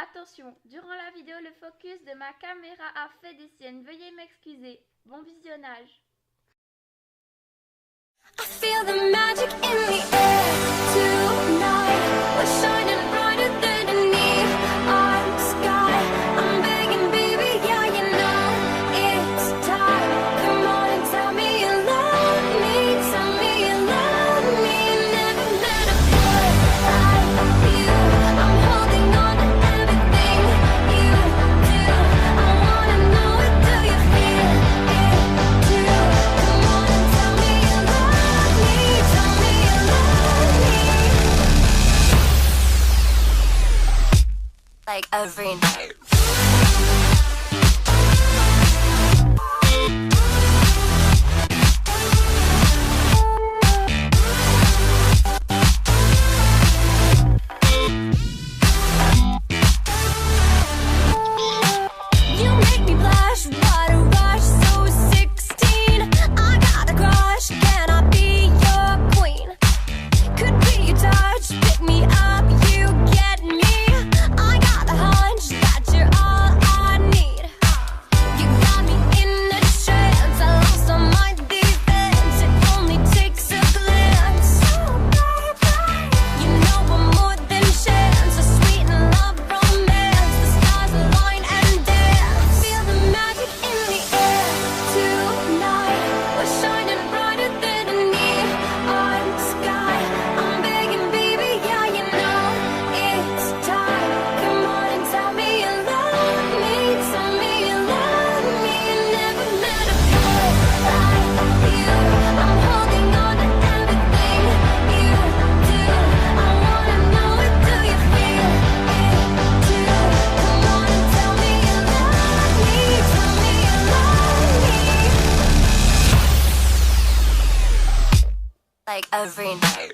Attention, durant la vidéo, le focus de ma caméra a fait des siennes. Veuillez m'excuser. Bon visionnage. I feel the magic in the air tonight. We're shining brighter than a neon sky. I'm begging, baby, yeah, you know it's time. Come on and tell me you love me. Tell me you love me. Never met a boy like you. I'm holding on to everything you do. I wanna know it. Do you feel it too? Come on and tell me you love me. Tell me you love me. Like every night. You make me blush, what a rush, so 16. I got a crush, can I be your queen? Could be your touch, pick me up, you get me. I got the hunch that you're all I need. You got me in a trance, I lost all my defense. It only takes a glance. Oh, baby, you know I'm more than chance. A sweet and love romance. The stars align and dance. Feel the magic in the air tonight. We're shining brighter than a neon sky. I'm begging, baby, yeah, you know it's time. Come on and tell me you love me. Tell me you love me. Never met a boy like you. I'm holding on to everything you do. I wanna know it. Do you feel it too? Come on and tell me you love me. Tell me you love me. Like every night.